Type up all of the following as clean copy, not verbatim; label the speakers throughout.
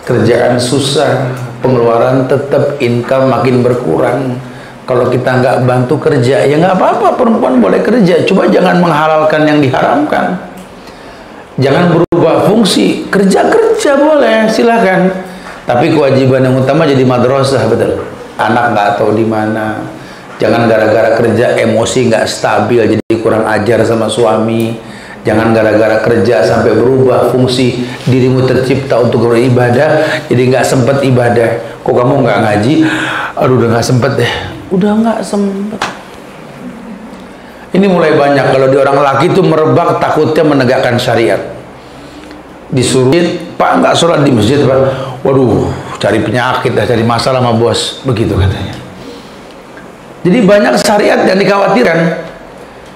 Speaker 1: kerjaan susah, pengeluaran tetap, income makin berkurang. Kalau kita nggak bantu kerja, ya nggak apa-apa, perempuan boleh kerja, coba jangan menghalalkan yang diharamkan. Jangan berubah fungsi, kerja boleh, silahkan. Tapi kewajiban yang utama jadi madrasah, betul. Anak nggak tahu di mana. Jangan gara-gara kerja emosi nggak stabil, jadi kurang ajar sama suami. Jangan gara-gara kerja sampai berubah fungsi, dirimu tercipta untuk beribadah, jadi nggak sempet ibadah. Kok kamu nggak ngaji? Aduh, udah nggak sempet deh. Udah nggak sempet. Ini mulai banyak kalau di orang laki itu merebak, takutnya menegakkan syariat. Disuruh, Pak nggak sholat di masjid, Pak. Waduh, cari penyakit dah, cari masalah sama bos, begitu katanya. Jadi banyak syariat yang dikhawatirkan.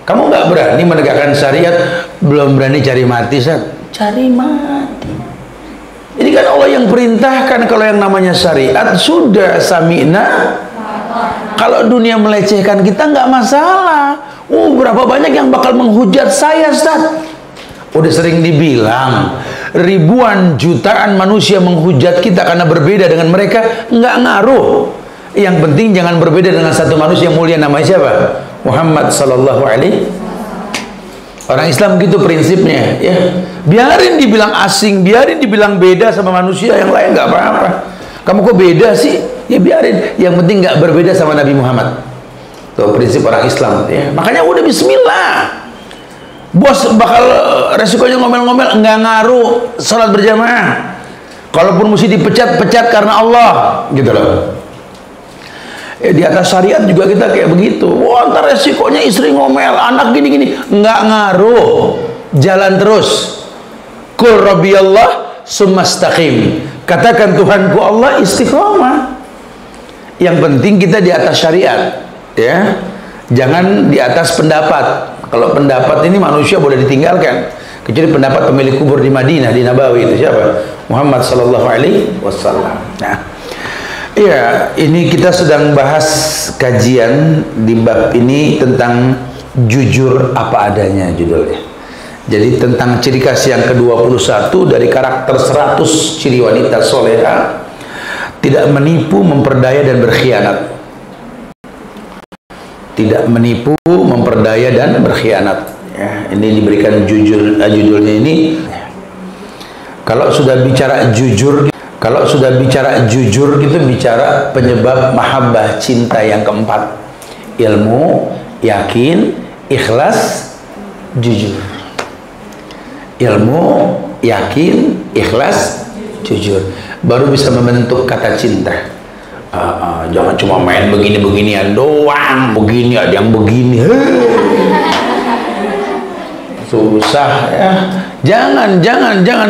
Speaker 1: Kamu nggak berani menegakkan syariat, belum berani cari mati, Sat. Cari mati. Ini kan Allah yang perintahkan. Kalau yang namanya syariat sudah sami'na. Kalau dunia melecehkan kita nggak masalah. Berapa banyak yang bakal menghujat saya, Ustaz? Udah sering dibilang, ribuan jutaan manusia menghujat kita karena berbeda dengan mereka, nggak ngaruh. Yang penting jangan berbeda dengan satu manusia mulia, namanya siapa? Muhammad sallallahu alaihi. Orang Islam gitu prinsipnya, ya. Biarin dibilang asing, biarin dibilang beda sama manusia yang lain, nggak apa-apa. Kamu kok beda sih? Ya biarin. Yang penting nggak berbeda sama Nabi Muhammad. Tuh prinsip orang Islam, ya. Makanya udah bismillah. Bos bakal resikonya ngomel-ngomel, nggak ngaruh, sholat berjamaah. Kalaupun mesti dipecat, pecat karena Allah, gitu loh. Di atas syariat juga kita kayak begitu. Wah, ntar resikonya istri ngomel, anak gini-gini, nggak ngaruh. Jalan terus. Qul rabbiyallah summastaqim. Katakan Tuhanku Allah, istiqomah. Yang penting kita di atas syariat, ya. Jangan di atas pendapat. Kalau pendapat ini manusia boleh ditinggalkan, kecuali pendapat pemilik kubur di Madinah, di Nabawi, itu siapa? Muhammad sallallahu alaihi wasallam. Nah, iya, ini kita sedang bahas kajian di bab ini tentang jujur apa adanya, judulnya. Jadi tentang ciri khas yang ke-21 dari karakter 100 ciri wanita soleha: tidak menipu, memperdaya, dan berkhianat. Tidak menipu, memperdaya, dan berkhianat. Ya, ini diberikan judulnya ini. Kalau sudah bicara jujur, itu bicara penyebab mahabbah, cinta yang keempat. Ilmu, yakin, ikhlas, jujur. Ilmu, yakin, ikhlas, jujur. Baru bisa membentuk kata cinta. Jangan cuma main begini-beginian doang, begini ada yang begini. Susah ya. Jangan.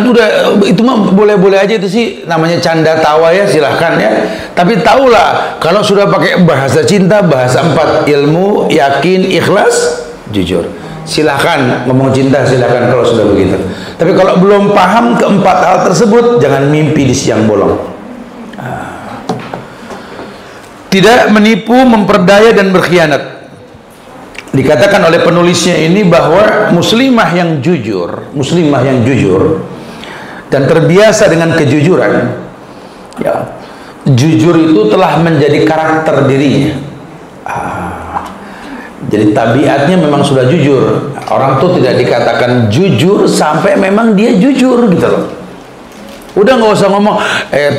Speaker 1: Udah, itu mah boleh-boleh aja, itu sih namanya canda tawa ya, silahkan ya. Tapi tahulah kalau sudah pakai bahasa cinta, bahasa 4, ilmu, yakin, ikhlas, jujur. Silahkan ngomong cinta, silahkan kalau sudah begitu. Tapi kalau belum paham keempat hal tersebut, jangan mimpi di siang bolong. Tidak menipu, memperdaya, dan berkhianat. Dikatakan oleh penulisnya ini bahwa muslimah yang jujur dan terbiasa dengan kejujuran, ya, jujur itu telah menjadi karakter dirinya. Jadi tabiatnya memang sudah jujur. Orang tuh tidak dikatakan jujur sampai memang dia jujur, gitu loh. Udah nggak usah ngomong,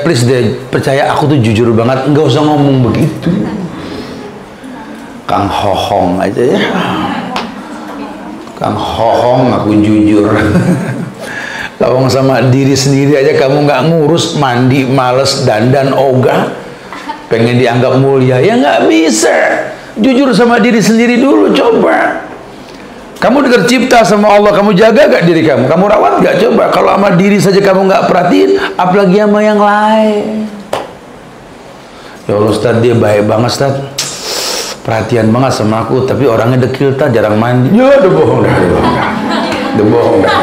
Speaker 1: please deh, percaya aku tuh jujur banget, nggak usah ngomong begitu. Kang hohong aja ya. Kang hohong, aku jujur. Lawang sama diri sendiri aja kamu nggak ngurus, mandi, males, dandan, ogah, pengen dianggap mulia, ya nggak bisa. Jujur sama diri sendiri dulu, coba. Kamu tercipta sama Allah, kamu jaga gak diri kamu? Kamu rawat gak? Coba. Kalau sama diri saja kamu gak perhatiin, apalagi sama yang lain. Ya Allah, Ustaz, dia baik banget, Ustaz, perhatian banget sama aku, tapi orangnya dekil, jarang mandi. Ya udah bohong dah. Udah bohong dah.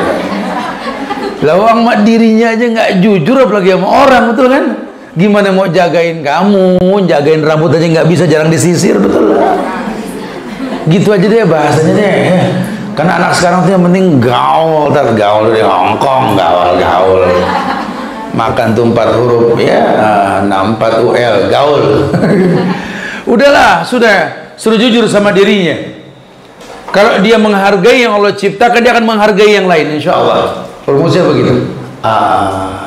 Speaker 1: Lawang mak dirinya aja gak jujur, apalagi sama orang, betul kan? Gimana mau jagain kamu, jagain rambut aja gak bisa, jarang disisir, betul lah. Gitu aja deh bahasanya deh. Karena anak sekarang tuh yang penting gaul, gaul di Hongkong, gaul. makan tuh 4 huruf ya, 64 UL gaul. Udahlah, sudah suruh jujur sama dirinya. Kalau dia menghargai yang Allah ciptakan, dia akan menghargai yang lain, insya Allah. Rumusnya begitu.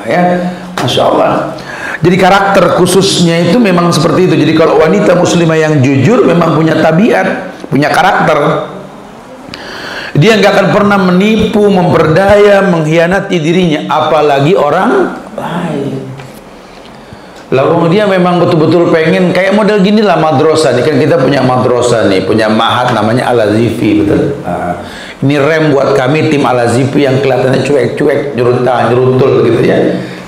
Speaker 1: Ya, masya Allah. Jadi karakter khususnya itu memang seperti itu. Jadi kalau wanita muslimah yang jujur memang punya tabiat, punya karakter. Dia nggak akan pernah menipu, memperdaya, mengkhianati dirinya, apalagi orang lain. Lalu dia memang betul-betul pengen kayak model gini lah madrasah. Ini kan kita punya madrasah nih, punya mahat namanya Al-Azifi, betul. Ini rem buat kami tim Al-Azifi yang kelihatannya cuek-cuek, nyeruntul gitu ya.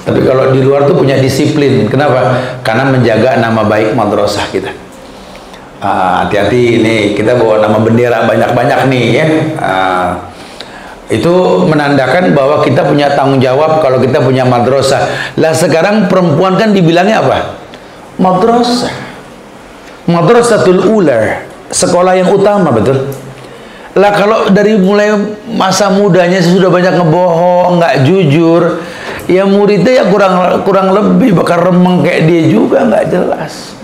Speaker 1: Tapi kalau di luar tuh punya disiplin. Kenapa? Karena menjaga nama baik madrasah kita. Hati-hati nih, kita bawa nama bendera banyak-banyak nih ya. Itu menandakan bahwa kita punya tanggung jawab kalau kita punya madrasah. Lah sekarang perempuan kan dibilangnya apa? Madrasah. Madrasatul ula, sekolah yang utama, betul. Lah kalau dari mulai masa mudanya sudah banyak ngebohong, nggak jujur, ya muridnya ya kurang lebih bakal remeng kayak dia juga, nggak jelas.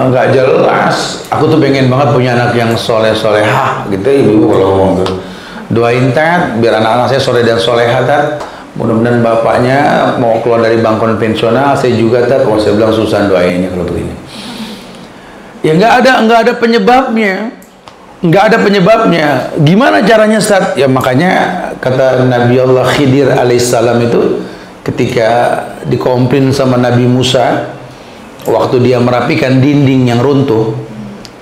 Speaker 1: Nggak jelas. Aku tuh pengen banget punya anak yang soleh-solehah gitu, ibu kalau ngomong tuh. Doain tat biar anak-anak saya soleh dan solehah tat. Mudah-mudahan bapaknya mau keluar dari bank konvensional, saya juga tat. Kalau saya bilang susah doainnya kalau begini. Ya nggak ada penyebabnya. Nggak ada penyebabnya. Gimana caranya Ustaz? Ya makanya kata Nabi Allah Khidir alaihissalam itu ketika dikomplain sama Nabi Musa waktu dia merapikan dinding yang runtuh,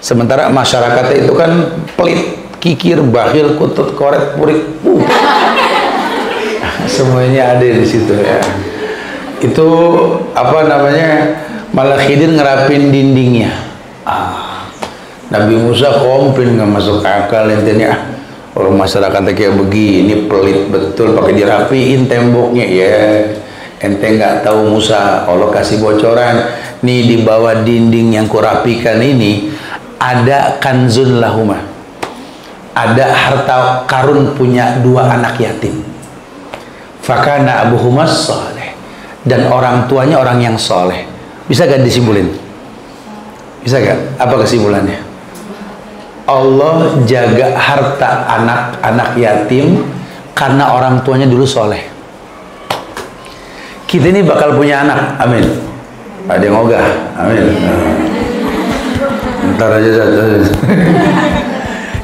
Speaker 1: sementara masyarakatnya itu kan pelit, kikir, bakhil, kutut, koret, purik, semuanya ada di situ ya. Itu apa namanya, malah Khidir ngerapin dindingnya. Nabi Musa komplain, nggak masuk akal intinya. Orang masyarakatnya kayak begini, pelit betul, pakai dirapiin temboknya ya. Ente nggak tahu Musa, Allah kasih bocoran nih, di bawah dinding yang kurapikan ini ada kanzun lahuma, ada harta karun punya 2 anak yatim. Fakana abuhuma soleh, dan orang tuanya orang yang soleh. Bisa gak disimpulin? Bisa gak? Apa kesimpulannya? Allah jaga harta anak-anak yatim karena orang tuanya dulu soleh. Kita ini bakal punya anak, amin. Ada yang ogah, amin. Ntar aja.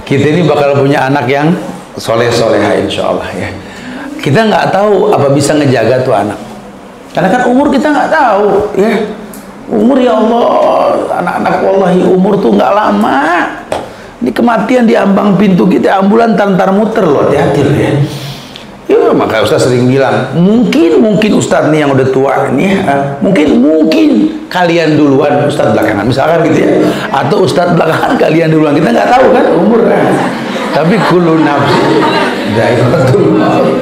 Speaker 1: Kita ini bakal punya anak yang soleh-soleha insya Allah ya. Kita nggak tahu apa bisa ngejaga tuh anak, karena kan umur kita nggak tahu ya. Umur ya Allah, anak-anak wallahi umur tuh nggak lama. Ini kematian di ambang pintu kita, ambulan tantar muter loh, hati-hati loh ya. Ya, maka Ustaz sering bilang, mungkin Ustaz nih yang udah tua nih, mungkin kalian duluan, Ustaz belakangan, misalkan gitu ya, atau Ustaz belakangan kalian duluan, kita nggak tahu kan umur kan. Tapi kullu nafsi dha'iqatul maut.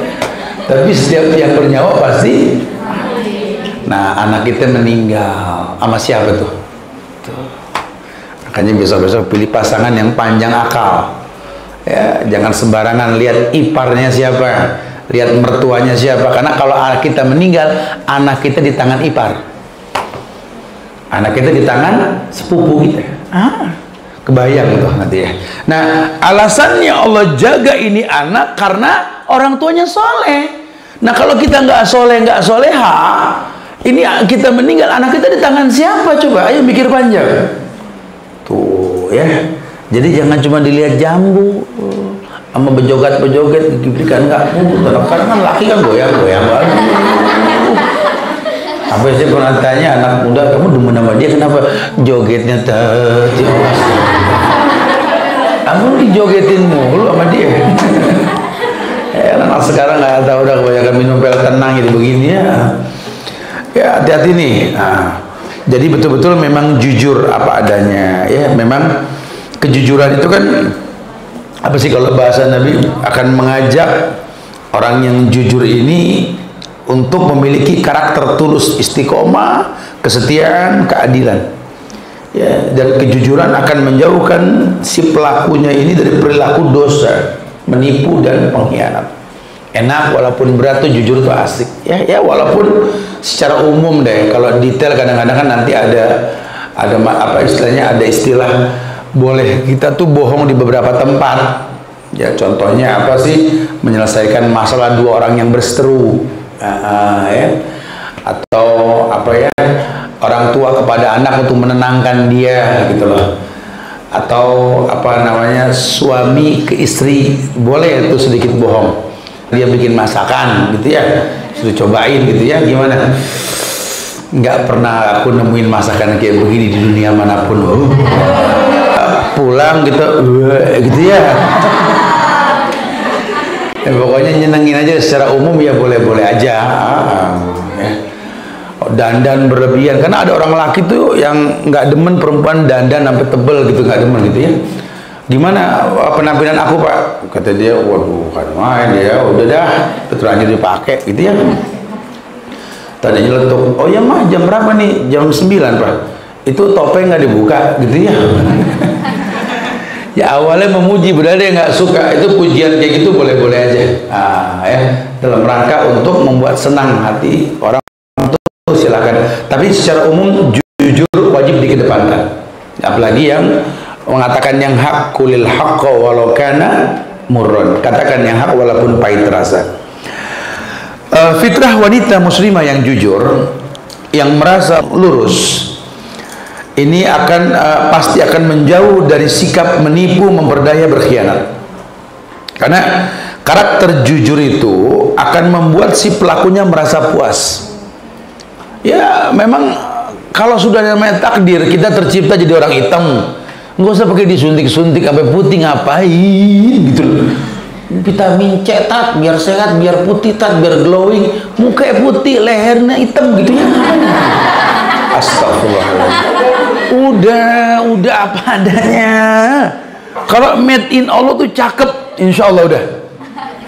Speaker 1: Tapi setiap yang bernyawa pasti. Nah, anak kita meninggal, sama siapa tuh? Makanya besok-besok pilih pasangan yang panjang akal. Ya, jangan sembarangan lihat iparnya siapa, lihat mertuanya siapa. Karena kalau kita meninggal, anak kita di tangan ipar, anak kita di tangan sepupu kita. Kebayang tuh nanti ya. Nah, alasannya Allah jaga ini anak karena orang tuanya soleh. Nah, kalau kita nggak soleh, nggak soleha, ini kita meninggal, anak kita di tangan siapa? Coba, ayo mikir panjang. Tuh ya. Jadi jangan cuma dilihat jambu sama bejoget-bejoget diberikan nggak. Karena kan laki kan goyang-goyang banget. Apa sih pernah tanya anak muda, kamu demen sama dia kenapa? Jogetnya jelas. Kamu dijogetin mulu sama dia. Anak sekarang nggak tahu, udah kebanyakan minum pil tenang gitu begini ya. Ya hati-hati nih. Jadi betul-betul memang jujur apa adanya ya. Memang kejujuran itu kan apa sih kalau bahasa Nabi, akan mengajak orang yang jujur ini untuk memiliki karakter tulus, istiqomah, kesetiaan, keadilan ya. Dan kejujuran akan menjauhkan si pelakunya ini dari perilaku dosa, menipu dan pengkhianat enak, walaupun berat tuh jujur tuh asik. Ya walaupun secara umum deh, kalau detail kadang-kadang kan nanti ada apa istilahnya, ada istilah boleh kita tuh bohong di beberapa tempat. Ya contohnya apa sih? Menyelesaikan masalah dua orang yang berseteru, ya. Atau apa ya, orang tua kepada anak untuk menenangkan dia gitu loh. Atau apa namanya, suami ke istri boleh itu sedikit bohong. Dia bikin masakan gitu ya, sudah cobain gitu ya, gimana? Nggak pernah aku nemuin masakan kayak begini di dunia manapun. Pulang gitu ya. Ya, pokoknya nyenengin aja secara umum ya, boleh-boleh aja. Ya. Dandan berlebihan, karena ada orang laki tuh yang nggak demen perempuan dandan sampai tebel gitu, nggak demen gitu ya. Gimana penampilan aku pak? Kata dia, waduh kan main ya, udah dah terlanjur dipakai gitu ya. Tadi nyeletuk, oh ya mah jam berapa nih? Jam 9 pak. Itu topeng nggak dibuka gitu ya. Ya awalnya memuji, berarti dia nggak suka, itu pujian kayak gitu boleh-boleh aja. Ya dalam rangka untuk membuat senang hati orang itu silakan. Tapi secara umum jujur wajib dikedepankan. Apalagi yang mengatakan yang hak, kulil haqqa walau kana murron. Katakan yang hak walaupun pahit terasa. Fitrah wanita muslimah yang jujur, yang merasa lurus, ini akan pasti akan menjauh dari sikap menipu, memperdaya, berkhianat. Karena karakter jujur itu akan membuat si pelakunya merasa puas. Ya memang kalau sudah namanya takdir, kita tercipta jadi orang hitam, nggak usah pakai disuntik-suntik sampai putih, ngapain gitu loh. Vitamin C tat biar sehat, biar putih tat, biar glowing, muka putih, lehernya hitam gitu ya. Astagfirullahaladzim. Udah apa adanya. Kalau made in Allah tuh cakep, insya Allah udah.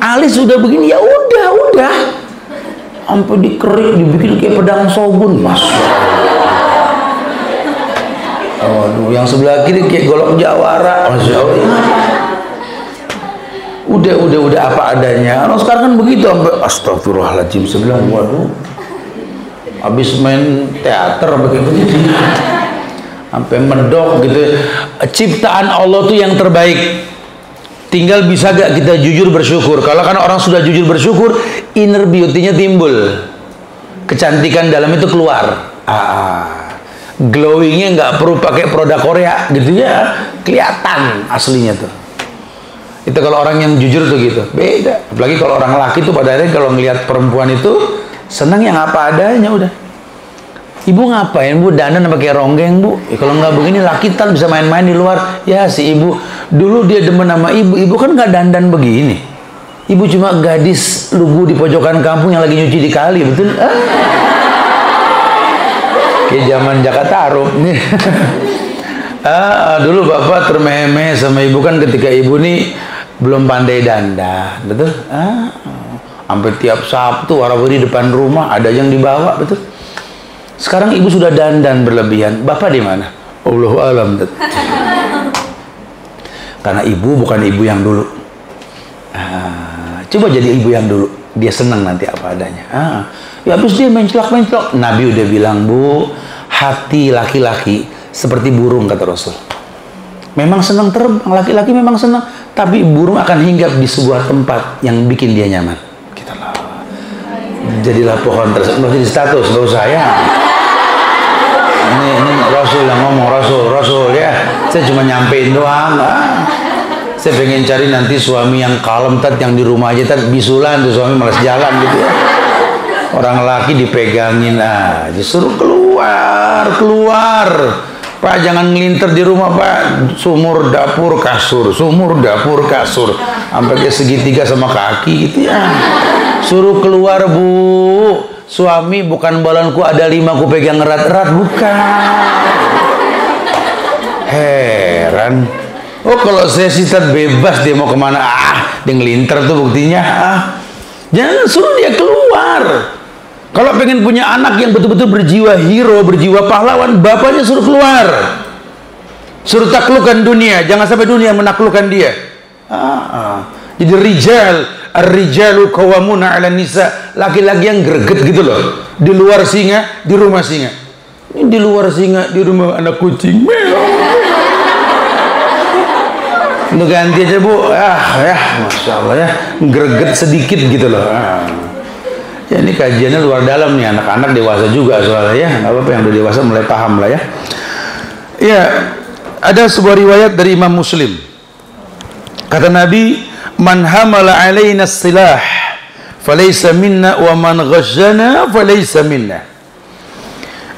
Speaker 1: Alis udah begini ya udah. Sampai dikerik, dibikin kayak pedang Shogun, Masya Allah. Aduh, yang sebelah kiri kayak golok jawara, Masya Allah. Udah apa adanya. Nah, sekarang kan begitu, astagfirullahaladzim. Saya bilang, waduh, habis main teater begitu, sampai medok gitu. Ciptaan Allah tuh yang terbaik. Tinggal bisa gak kita jujur bersyukur. Kalau kan orang sudah jujur bersyukur, inner beauty-nya timbul, kecantikan dalam itu keluar. Glowingnya nggak perlu pakai produk Korea gitu ya, kelihatan aslinya tuh. Itu kalau orang yang jujur tuh gitu. Beda. Apalagi kalau orang laki tuh pada akhirnya kalau ngelihat perempuan itu senang yang apa adanya udah. Ibu ngapain bu dandan pakai ronggeng bu? Ya, kalau nggak begini laki kan bisa main-main di luar. Ya si ibu dulu dia demen sama ibu kan nggak dandan begini. Ibu cuma gadis lugu di pojokan kampung yang lagi nyuci di kali, betul? Kayak zaman Jakarta Arab nih. Dulu bapak termehemeh sama ibu kan ketika ibu nih belum pandai dandan, betul? Sampai tiap Sabtu warawiri depan rumah ada yang dibawa, betul? Sekarang ibu sudah dandan berlebihan. Bapak di mana? Allahu a'lam. Karena ibu bukan ibu yang dulu. Coba jadi ibu yang dulu, dia senang nanti apa adanya. Ya habis dia menclok-menclok. Nabi udah bilang, bu, hati laki-laki seperti burung kata Rasul. Memang senang terbang, laki-laki memang senang, tapi burung akan hinggap di sebuah tempat yang bikin dia nyaman. Kita lah. Jadilah pohon tersebut jadi status, nggak usah ya. Ini Rasul yang ngomong, Rasul ya. Saya cuma nyampein doang. Saya pengen cari nanti suami yang kalem tat, yang di rumah aja tat, bisulan tuh suami malas jalan gitu ya. Orang laki dipegangin aja, suruh keluar. Pak jangan ngelinter di rumah pak, sumur dapur kasur, sampai kayak segitiga sama kaki gitu ya. Suruh keluar bu, suami bukan balonku ada 5 ku pegang erat-erat, bukan. Heran. Oh kalau saya sih bebas dia mau kemana, dia ngelinter tuh buktinya. Jangan suruh dia keluar. Kalau pengen punya anak yang betul-betul berjiwa hero, berjiwa pahlawan, bapaknya suruh keluar. Suruh taklukkan dunia, jangan sampai dunia menaklukkan dia. Jadi rijal, ar-rijalu qawwamuna 'alan nisa. Laki-laki yang greget gitu loh. Di luar singa, di rumah singa. Ini di luar singa, di rumah anak kucing. Lu ganti aja, Bu. Masya Allah ya, greget sedikit gitu loh. Ya ini kajiannya luar dalam nih, anak-anak dewasa juga soalnya ya. Nggak apa-apa, yang udah dewasa mulai paham lah ya. Ya, ada sebuah riwayat dari Imam Muslim. Kata Nabi, man hamala alaina silah falaysa minna wa man ghashana falaysa minna.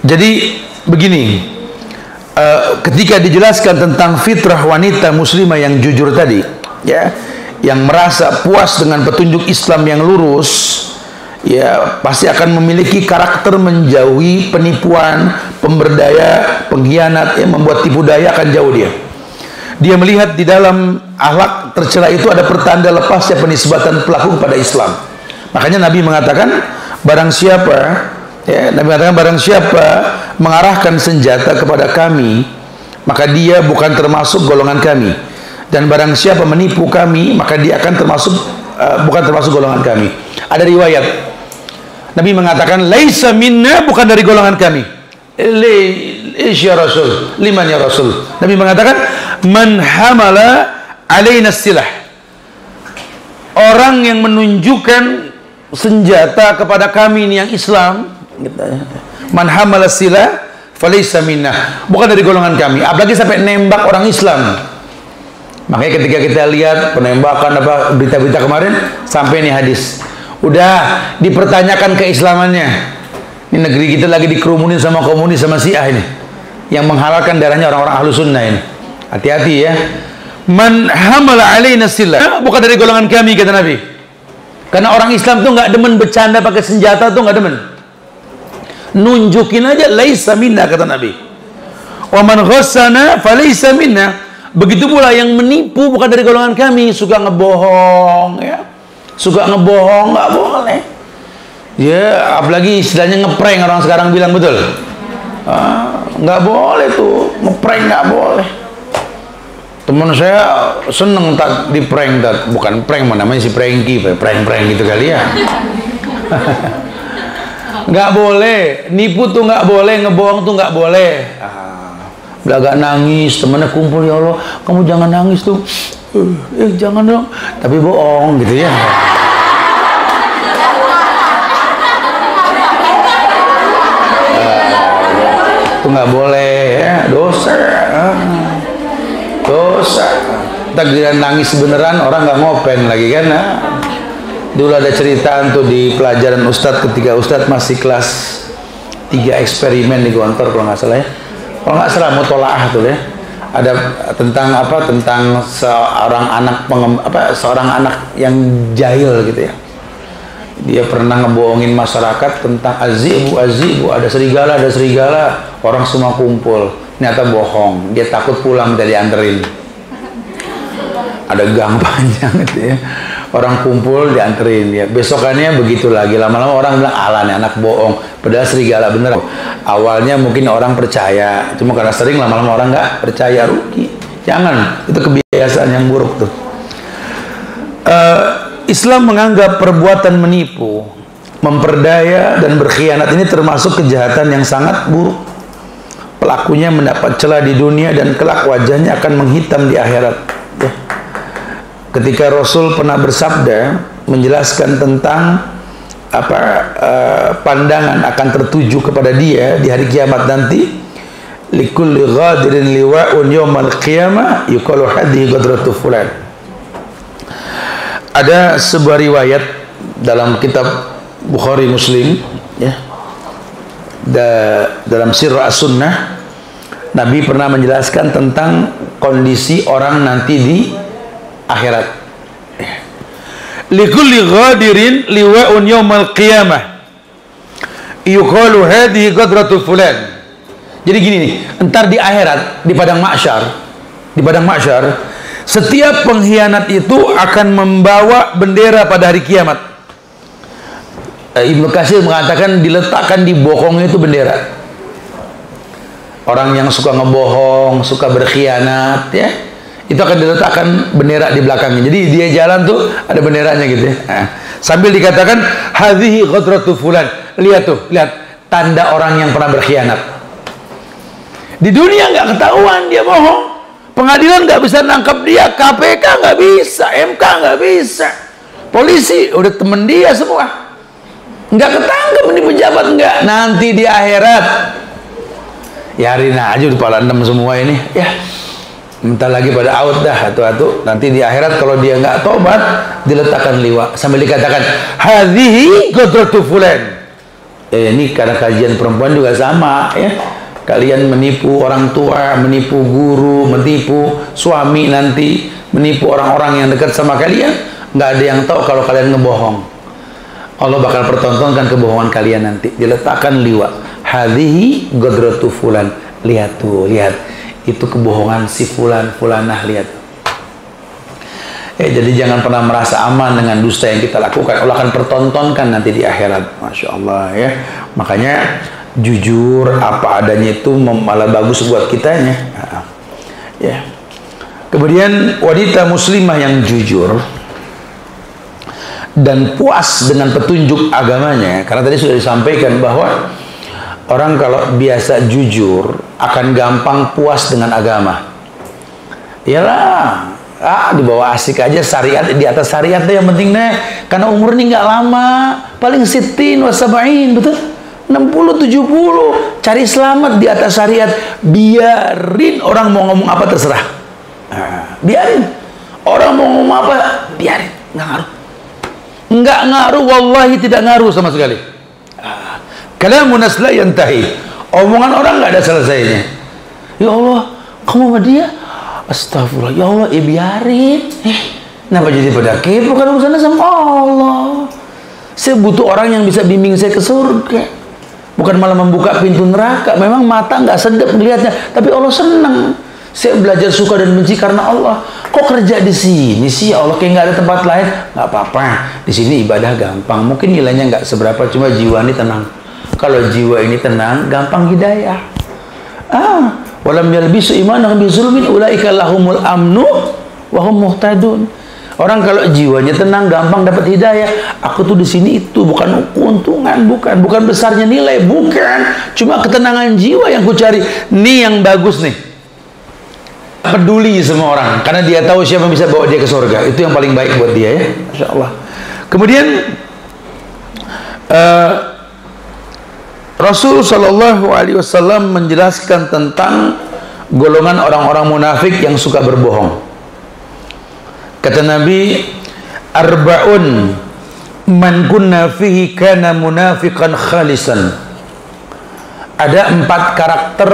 Speaker 1: Jadi begini, ketika dijelaskan tentang fitrah wanita muslimah yang jujur tadi, ya, yang merasa puas dengan petunjuk Islam yang lurus, ya pasti akan memiliki karakter menjauhi penipuan, pemberdaya, pengkhianat, yang membuat tipu daya akan jauh dia. Dia melihat di dalam akhlak tercela itu ada pertanda lepasnya penisbatan pelaku kepada Islam. Makanya Nabi mengatakan, barang siapa, ya, Nabi mengatakan barang siapa mengarahkan senjata kepada kami, maka dia bukan termasuk golongan kami. Dan barang siapa menipu kami, maka dia akan termasuk bukan termasuk golongan kami. Ada riwayat Nabi mengatakan laisa minna, bukan dari golongan kami. Ya Rasul, liman ya Rasul. Nabi mengatakan man hamala alaina silah, orang yang menunjukkan senjata kepada kami ini yang Islam, man hamala silah falaysa minna, bukan dari golongan kami. Apalagi sampai nembak orang Islam. Makanya ketika kita lihat penembakan apa berita-berita kemarin, sampai nih hadis, udah dipertanyakan keislamannya. Ini negeri kita lagi dikerumunin sama komunis sama Syiah ini, yang menghalalkan darahnya orang-orang ahlu sunnah ini. Hati-hati ya. Man hamala alaina silah, bukan dari golongan kami, kata Nabi. Karena orang Islam tuh nggak demen bercanda pakai senjata, tuh nggak demen. Nunjukin aja, laisa minna, kata Nabi. Wa man ghassana falaysa minna. Begitu pula yang menipu bukan dari golongan kami, suka ngebohong ya. Suka ngebohong nggak boleh. Ya, apalagi istilahnya ngeprank, orang sekarang bilang, betul. Nggak boleh tuh, ngeprank nggak boleh. Teman saya seneng tak di prank, tak bukan prank, namanya si pranky, prank gitu kali ya. Nggak boleh, nipu tuh nggak boleh, ngebohong tuh nggak boleh. Udah agak nangis, temennya kumpul, ya Allah, kamu jangan nangis tuh, jangan dong, tapi bohong gitu ya. Itu nggak boleh ya, dosa. Dosa. Takdiran nangis beneran, orang nggak ngopen lagi kan. Dulu ada cerita tuh di pelajaran Ustadz, ketika Ustadz masih kelas 3 eksperimen di Gontor kalau nggak salah ya. Kalau nggak salah mutolaah tuh ya. Ada tentang apa? Tentang seorang anak yang jahil gitu ya. Dia pernah ngebohongin masyarakat tentang azibu, ada serigala, orang semua kumpul. Ternyata bohong, dia takut pulang dari dianterin. Ada gang panjang gitu ya. Orang kumpul dianterin ya. Besokannya begitu lagi, lama-lama orang bilang alah nih anak bohong, padahal serigala bener. Awalnya mungkin orang percaya, cuma karena sering lama-lama orang nggak percaya, rugi. Jangan, itu kebiasaan yang buruk tuh. Islam menganggap perbuatan menipu, memperdaya dan berkhianat ini termasuk kejahatan yang sangat buruk. Pelakunya mendapat celah di dunia dan kelak wajahnya akan menghitam di akhirat. Ya. Ketika Rasul pernah bersabda menjelaskan tentang pandangan akan tertuju kepada dia di hari kiamat nanti, likulli ghadirin liwa'un yawmal qiyamah yuqalu hadhihi ghadratu fulan. Ada sebuah riwayat dalam kitab Bukhari Muslim ya, dalam Sirah As-Sunnah, Nabi pernah menjelaskan tentang kondisi orang nanti di akhirat. Likulli ghadirin liwa'un yawmal qiyamah yuqalu hadhihi ghadratu fulan. Jadi gini nih, entar di akhirat, di padang mahsyar, setiap pengkhianat itu akan membawa bendera pada hari kiamat. Ibnu Katsir mengatakan diletakkan di bokongnya itu bendera. Orang yang suka ngebohong, suka berkhianat ya, itu akan diletakkan bendera di belakangnya. Jadi dia jalan tuh ada benderanya gitu ya. Nah, sambil dikatakan hadhihi ghadratu fulan. Lihat tuh, lihat tanda orang yang pernah berkhianat. Di dunia nggak ketahuan dia bohong. Pengadilan nggak bisa nangkap dia, KPK nggak bisa, MK nggak bisa, polisi udah temen dia semua, nggak ketangkep di pejabat nggak. Nanti di akhirat, ya Rina aja udah pala 6 semua ini, ya bentar lagi pada out dah atu-atu. Nanti di akhirat kalau dia nggak tobat, diletakkan liwa sambil dikatakan hadhihi ghadratu fulan. Ini karena kajian perempuan juga sama ya. Kalian menipu orang tua, menipu guru, menipu suami nanti, menipu orang-orang yang dekat sama kalian, nggak ada yang tahu kalau kalian ngebohong. Allah bakal pertontonkan kebohongan kalian nanti. Diletakkan liwa. Hadhihi ghadratu fulan. Lihat tuh, lihat. Itu kebohongan si fulan, fulanah, lihat. Jadi jangan pernah merasa aman dengan dusta yang kita lakukan. Allah akan pertontonkan nanti di akhirat. Masya Allah ya. Makanya jujur apa adanya itu malah bagus buat kitanya. Ya. Kemudian wanita muslimah yang jujur dan puas dengan petunjuk agamanya, karena tadi sudah disampaikan bahwa orang kalau biasa jujur akan gampang puas dengan agama. Iyalah, di bawah asik aja, syariat di atas syariat deh yang penting deh, karena umur ini nggak lama, paling 60 wa 70, betul? 60-70, cari selamat di atas syariat. Biarin orang mau ngomong apa terserah. Biarin orang mau ngomong apa, biarin, nggak ngaruh. Nggak ngaruh, wallahi tidak ngaruh sama sekali. Kalamun nas la yantahi. Omongan orang nggak ada selesainya. Ya Allah, kamu sama dia? Astagfirullah, ya Allah, biarin. Kenapa jadi pada kepo? Kan urusannya sama Allah. Saya butuh orang yang bisa bimbing saya ke surga, bukan malah membuka pintu neraka. Memang mata nggak sedap melihatnya, tapi Allah senang. Saya belajar suka dan benci karena Allah. Kok kerja di sini sih ya Allah, kayak nggak ada tempat lain? Nggak apa-apa, di sini ibadah gampang. Mungkin nilainya nggak seberapa, cuma jiwa ini tenang. Kalau jiwa ini tenang, gampang hidayah. Walam yalbisu imanahum bizulmin ulaika lahumul amnu wa hum muhtadun. Orang kalau jiwanya tenang, gampang dapat hidayah. Aku tuh di sini itu bukan keuntungan, bukan besarnya nilai, bukan. Cuma ketenangan jiwa yang ku cari. Nih yang bagus nih. Peduli sama orang, karena dia tahu siapa yang bisa bawa dia ke surga. Itu yang paling baik buat dia ya. Masya Allah. Kemudian Rasul Shallallahu Alaihi Wasallam menjelaskan tentang golongan orang-orang munafik yang suka berbohong. Kata Nabi, arba'un man kunna fihi kana munafiqan khalisan. Ada 4 karakter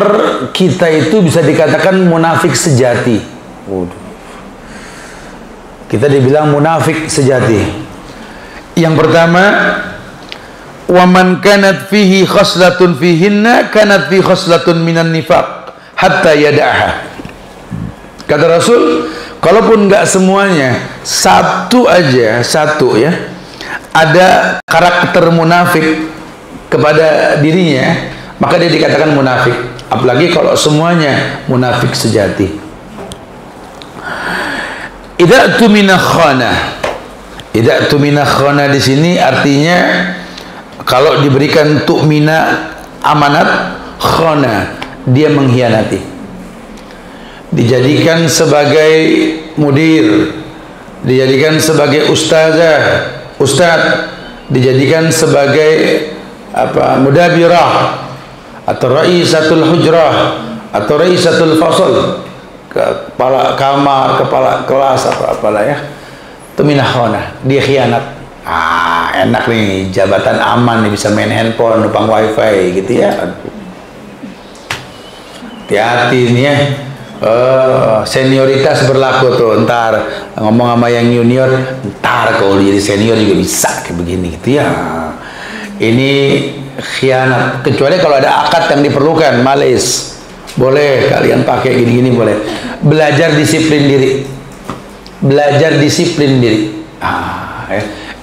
Speaker 1: kita itu bisa dikatakan munafik sejati. Kita dibilang munafik sejati. Yang pertama, wa man kanat fihi khaslatun fihinna kanat fi khaslatun minan nifaq hatta yada'aha. Kata Rasul, kalaupun nggak semuanya, satu aja, satu ya, ada karakter munafik kepada dirinya, maka dia dikatakan munafik. Apalagi kalau semuanya munafik sejati. Idza tumina khana. Idza tumina khana di sini artinya kalau diberikan tu'mina amanat, khana dia mengkhianati. Dijadikan sebagai mudir, dijadikan sebagai ustazah, ustaz, dijadikan sebagai mudabirah atau raisatul hujrah atau raisatul fasl, kepala kamar, kepala kelas, apalah ya. Tuminah khana, dia khianat. Enak nih, jabatan aman nih, bisa main handphone, numpang wifi gitu ya. Hati-hati nih ya. Senioritas berlaku tuh. Ntar ngomong sama yang junior, ntar kalau jadi senior juga bisa kayak begini gitu ya. Ini khianat. Kecuali kalau ada akad yang diperlukan, malis, boleh kalian pakai gini-gini, boleh. Belajar disiplin diri, belajar disiplin diri.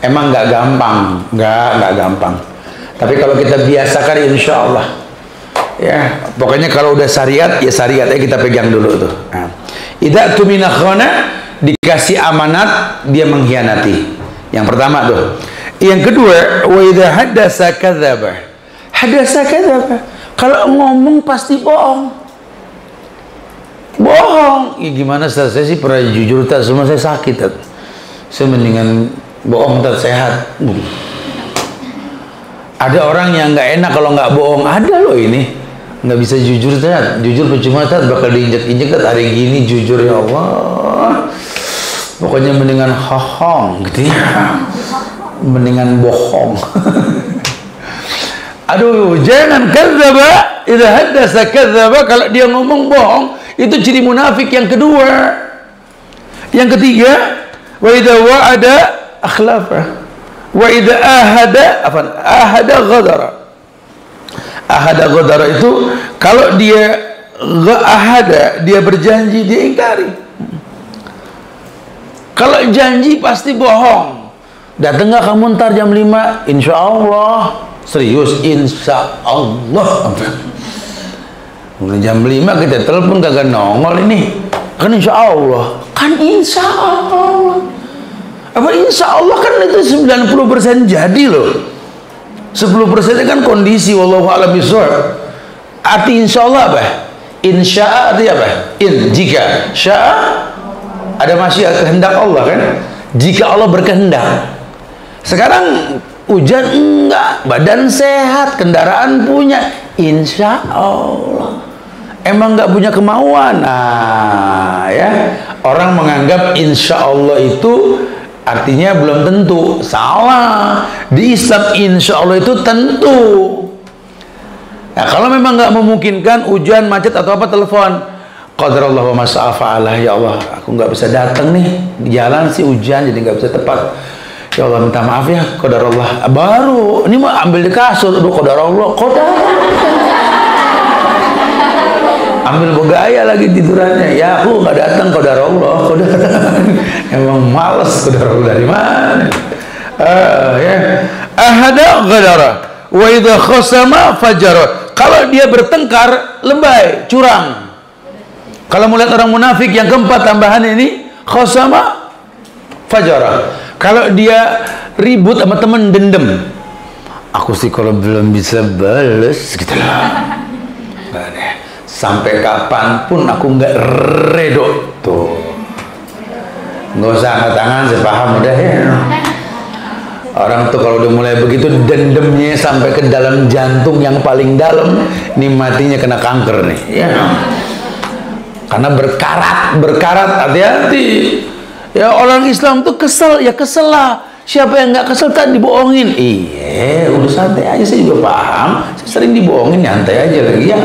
Speaker 1: Emang nggak gampang, nggak gampang. Tapi kalau kita biasakan, insya Allah ya. Pokoknya kalau udah syariat, ya syariatnya kita pegang dulu tuh. Idza tumina khana, dikasih amanat dia mengkhianati. Yang pertama tuh. Yang kedua, wa idza haddasa kadzdzaba. Haddasa kadzdzaba. Kalau ngomong pasti bohong. Bohong. Ya gimana Ustaz? Saya sih pernah jujur Ustaz, semua saya sakit Ustaz. Saya mendingan bohong Ustaz, sehat. Ada orang yang nggak enak kalau nggak bohong. Ada loh ini. Nggak bisa jujur Ustaz. Jujur percuma Ustaz, bakal diinjek-injek Ustaz. Hari gini jujur ya Allah. Pokoknya mendingan hohong gitu ya. Mendingan bohong. Aduh, jangan kadzdzaba, idza haddasa kadzdzaba, kalau dia ngomong bohong, itu ciri munafik yang kedua. Yang ketiga, wa idza wa'ada akhlafa, wa idza ahada ghadara. Ahada ghadara itu kalau dia ahada, dia berjanji, dia ingkari. Kalau janji pasti bohong. Datang nggak kamu ntar jam 5? Insya Allah. Serius, insya Allah. Udah jam 5 kita telepon kagak nongol ini. Kan insya Allah. Kan insya Allah. Apa insya Allah kan itu 90% jadi loh. 10% kan kondisi. Wallahu a'lam bishawab. Arti insya Allah apa? Insya arti apa? Jika. Sya'a ada masyiat kehendak Allah kan. Jika Allah berkehendak. Sekarang hujan enggak, badan sehat, kendaraan punya, insya Allah. Emang nggak punya kemauan. Nah ya, orang menganggap insya Allah itu artinya belum tentu. Salah. Di Islam insya Allah itu tentu. Nah, kalau memang nggak memungkinkan, hujan, macet atau apa, telepon. Qadarullah wa masya'a fa'alah. Ya Allah, aku nggak bisa datang nih, di jalan sih hujan jadi nggak bisa tepat. Ya Allah, minta maaf ya, qadarullah. Baru ini mah ambil di kasur. Aduh, qadarullah, ambil begaya lagi tidurannya. Ya aku nggak datang, qadarullah. Emang males, qadarullah dari mana? Ya. Ahada ghadara wa idza khasama fajara. Kalau dia bertengkar, lebay, curang. Kalau melihat orang munafik yang keempat tambahan ini, khasama fajara. Kalau dia ribut sama temen, dendam. Aku sih kalau belum bisa bales gitu lah. Sampai kapanpun aku nggak redo tuh. Nggak usah angkat tangan, saya paham udah ya. Orang tuh kalau udah mulai begitu, dendamnya sampai ke dalam jantung yang paling dalam, ini matinya kena kanker nih. Ya. Karena berkarat, hati-hati. Ya orang Islam tuh kesel, ya kesel lah. Siapa yang nggak kesel tadi dibohongin? Iya, udah santai aja, saya juga paham. Saya sering dibohongin, nyantai aja lagi ya.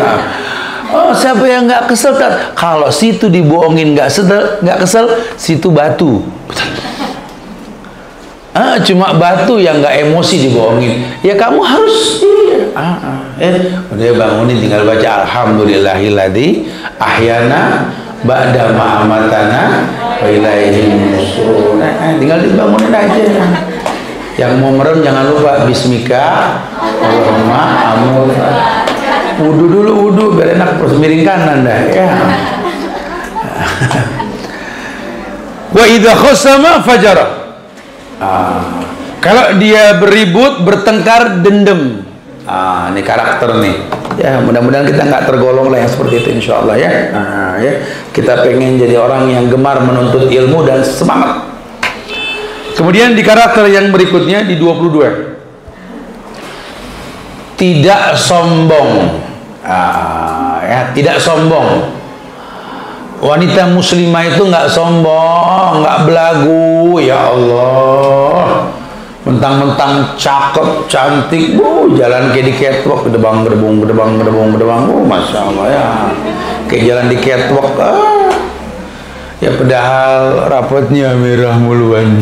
Speaker 1: Oh, siapa yang nggak kesel tadi? Kalau situ dibohongin nggak kesel, situ batu. Cuma batu yang nggak emosi dibohongin. Ya kamu harus. Udah bangunin tinggal baca alhamdulillahilladzi ahyana ba'da ma amatana wa ilaihi nusyur. Tinggal dibangunin aja. Yang mau merem jangan lupa bismika Allahumma amul. Wudu dulu, wudu biar enak, terus miring kanan dah ya. Wa idza khasama fajara. Kalau dia berribut, bertengkar, dendam. Ini karakter nih. Ya, mudah-mudahan kita nggak tergolong lah yang seperti itu, insya Allah ya. Ya. Kita pengen jadi orang yang gemar menuntut ilmu dan semangat. Kemudian di karakter yang berikutnya di 22. Tidak sombong. Ya, tidak sombong. Wanita muslimah itu nggak sombong, nggak belagu. Ya Allah, mentang-mentang cakep, cantik, jalan kayak di catwalk, gedebang, masya Allah ya, kayak jalan di catwalk. Ya padahal rapotnya merah muluan.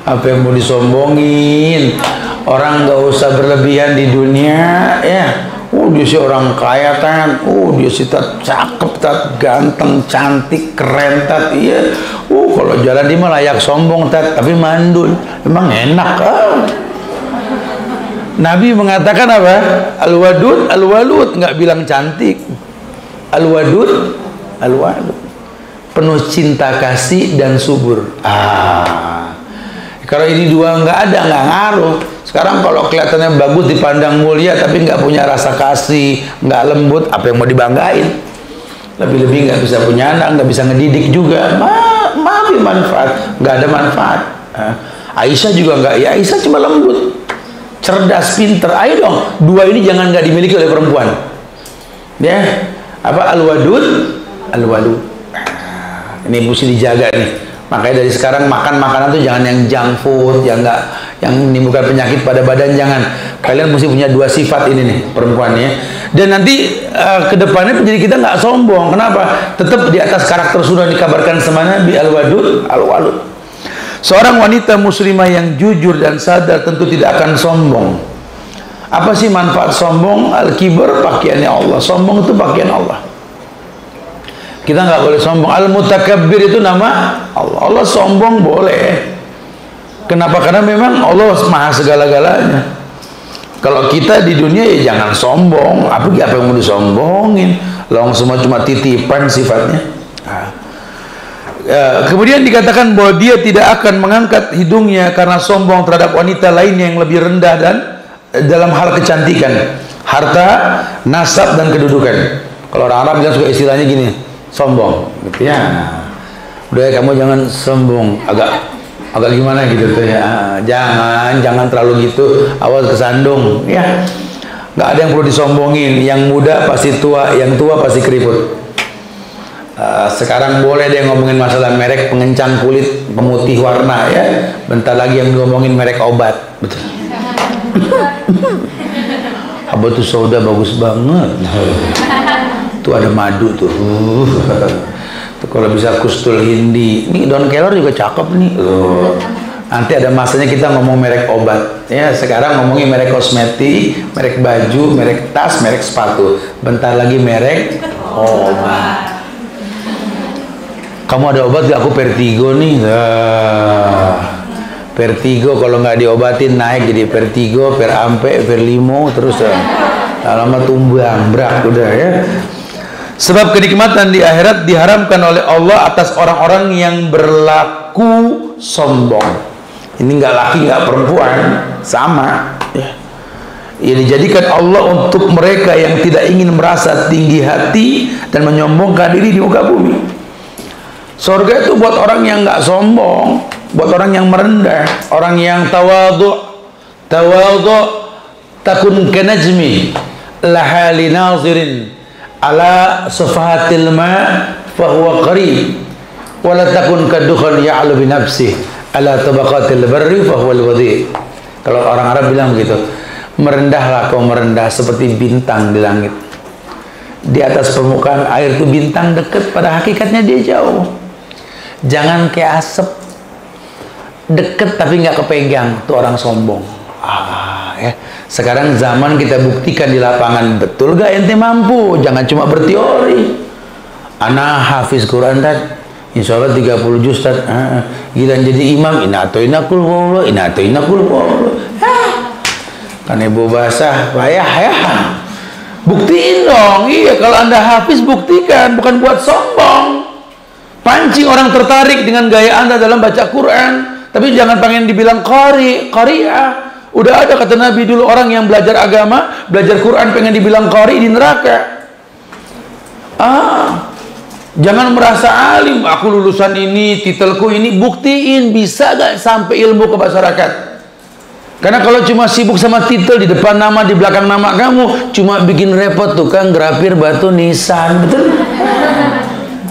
Speaker 1: Apa yang mau disombongin? Orang nggak usah berlebihan di dunia ya. Dia si orang kaya kan, dia si cakep, ganteng, cantik, keren iya. Kalau jalan dia mah layak sombong tapi mandul, emang enak. Nabi mengatakan apa? Al-wadud, al-walud, nggak bilang cantik. Al-wadud, al-walud. penuh cinta kasih dan subur. Kalau ini dua nggak ada, nggak ngaruh. Sekarang kalau kelihatannya bagus dipandang mulia tapi nggak punya rasa kasih, nggak lembut, apa yang mau dibanggain? Lebih-lebih nggak bisa punya anak, nggak bisa ngedidik juga. Maaf manfaat, nggak ada manfaat. Aisyah juga nggak, ya Aisyah cuma lembut, cerdas, pinter. Ayo dong, dua ini jangan nggak dimiliki oleh perempuan. Ya, apa al-wadud, al-walud. Ini mesti dijaga nih. Makanya dari sekarang makan makanan tuh jangan yang junk food, yang nggak, yang menimbulkan penyakit pada badan, jangan. Kalian mesti punya dua sifat ini nih perempuannya. Dan nanti kedepannya menjadi kita nggak sombong. Kenapa? Tetap di atas karakter sudah dikabarkan sama Nabi al-wadud, al-walud. Seorang wanita muslimah yang jujur dan sadar tentu tidak akan sombong. Apa sih manfaat sombong? Al-kibr pakaiannya Allah. Sombong itu pakaian Allah. Kita nggak boleh sombong. Al-mutakabbir itu nama Allah. Allah sombong boleh. Kenapa? Karena memang Allah maha segala-galanya. Kalau kita di dunia ya jangan sombong. Apa yang mau disombongin? Long semua cuma titipan sifatnya. Kemudian dikatakan bahwa dia tidak akan mengangkat hidungnya karena sombong terhadap wanita lainnya yang lebih rendah dan dalam hal kecantikan, harta, nasab dan kedudukan. Kalau orang Arab bilang suka istilahnya gini, sombong, gitu ya. Udah kamu jangan sombong, agak gimana gitu tuh ya. Jangan terlalu gitu, awas kesandung, ya. Nggak ada yang perlu disombongin. Yang muda pasti tua, yang tua pasti keriput. Sekarang boleh deh ngomongin masalah merek pengencang kulit, pemutih warna, ya. Bentar lagi yang ngomongin merek obat, betul. Apa tuh soda bagus banget. Tuh ada madu tuh. Tuh kalau bisa kustul hindi. Nih Don Keller juga cakep nih. Nanti ada masanya kita ngomong merek obat. Ya, sekarang ngomongin merek kosmetik, merek baju, merek tas, merek sepatu. Bentar lagi merek obat. Kamu ada obat gak? Aku Vertigo nih. Vertigo kalau nggak diobatin naik jadi vertigo, verampe, verlimo, terus lama tumbang, berat udah ya. Sebab kenikmatan di akhirat diharamkan oleh Allah atas orang-orang yang berlaku sombong. Ini nggak laki nggak perempuan, sama. Ya dijadikan Allah untuk mereka yang tidak ingin merasa tinggi hati dan menyombongkan diri di muka bumi. Surga itu buat orang yang nggak sombong, buat orang yang merendah, orang yang tawadhu. Takun kanajmi laha linazirin ala safahatil ma fahuwa qarib wala takun kadukhan ya'lu bi nafsih ala tabaqatil barri fahuwa alwadi. Kalau orang Arab bilang begitu, merendahlah kau merendah seperti bintang di langit. Di atas permukaan air itu bintang dekat, pada hakikatnya dia jauh. Jangan kayak asap deket tapi nggak kepegang, tuh orang sombong. Ya. Sekarang zaman kita buktikan di lapangan, betul gak ente mampu? Jangan cuma berteori. Ana hafiz Quran tad, insya Allah 30 juz tad. Gila jadi imam, inatoinakul wolo, inatoinakul wolo. Kan ibu basah, payah ya. Buktiin dong, iya kalau anda hafiz buktikan, bukan buat sombong. Pancing orang tertarik dengan gaya anda dalam baca Quran, tapi jangan pengen dibilang qari'ah. Udah ada kata Nabi dulu, orang yang belajar agama, belajar Quran pengen dibilang qari di neraka. Jangan merasa alim, aku lulusan ini, titelku ini. Buktiin bisa gak sampai ilmu ke masyarakat. Karena kalau cuma sibuk sama titel di depan nama, di belakang nama kamu, cuma bikin repot tukang grafir batu nisan, betul?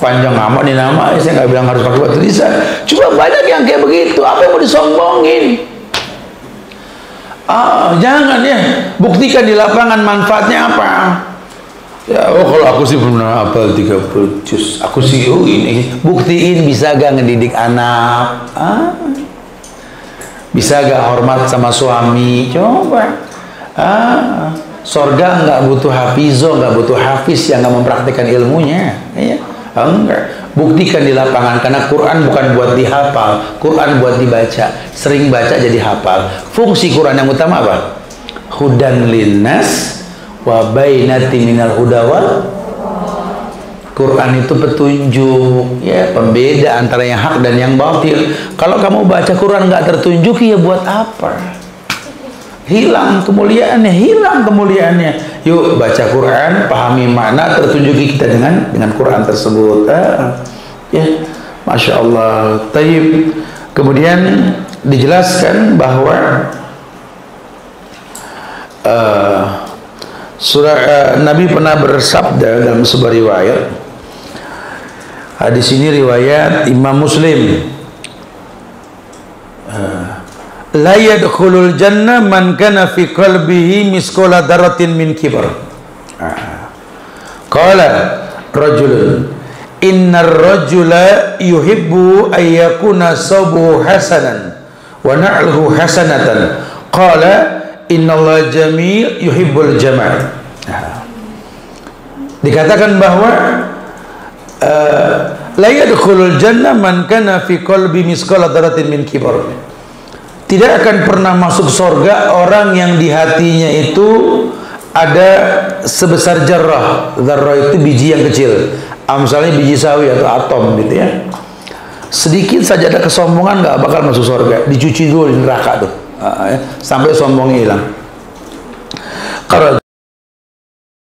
Speaker 1: Panjang amat nih nama, saya nggak bilang harus pakai batu nisan. Cuma banyak yang kayak begitu. Apa yang mau disombongin? Jangan ya. Buktikan di lapangan manfaatnya apa. Ya, kalau aku sih pernah hafal 30 juz. Aku sih ini. Buktiin bisa gak ngedidik anak? Bisa gak hormat sama suami? Coba. Sorga nggak butuh hafizo, nggak butuh hafiz yang nggak mempraktikkan ilmunya. Ya. Enggak. Buktikan di lapangan, karena Quran bukan buat dihafal, Quran buat dibaca. Sering baca jadi hafal. Fungsi Quran yang utama apa? Hudan linnas wa bainati minal huda wal Quran itu petunjuk, ya, pembeda antara yang hak dan yang batil. Kalau kamu baca Quran nggak tertunjuk, ya buat apa? Hilang kemuliaannya, hilang kemuliaannya. Yuk baca Quran, pahami makna, tertunjuki kita dengan Quran tersebut. Ya, masya Allah. Taib. Kemudian dijelaskan bahwa Nabi pernah bersabda dalam sebuah riwayat. Hadis ini riwayat Imam Muslim. La yadkhulul jannah man kana fi qalbihi misqala dzarratin min kibar. Qala rajulun innar rajula yuhibbu ay yakuna sabuhu hasanan wa na'luhu hasanatan. Qala innallaha jamil yuhibbul jamal. Dikatakan bahwa la yadkhulul jannah man kana fi qalbi misqala dzarratin min kibar. Tidak akan pernah masuk surga orang yang di hatinya itu ada sebesar zarrah. Zarrah itu biji yang kecil. Misalnya biji sawi atau atom gitu ya. Sedikit saja ada kesombongan nggak bakal masuk surga. Dicuci dulu di neraka tuh. Sampai sombongnya hilang.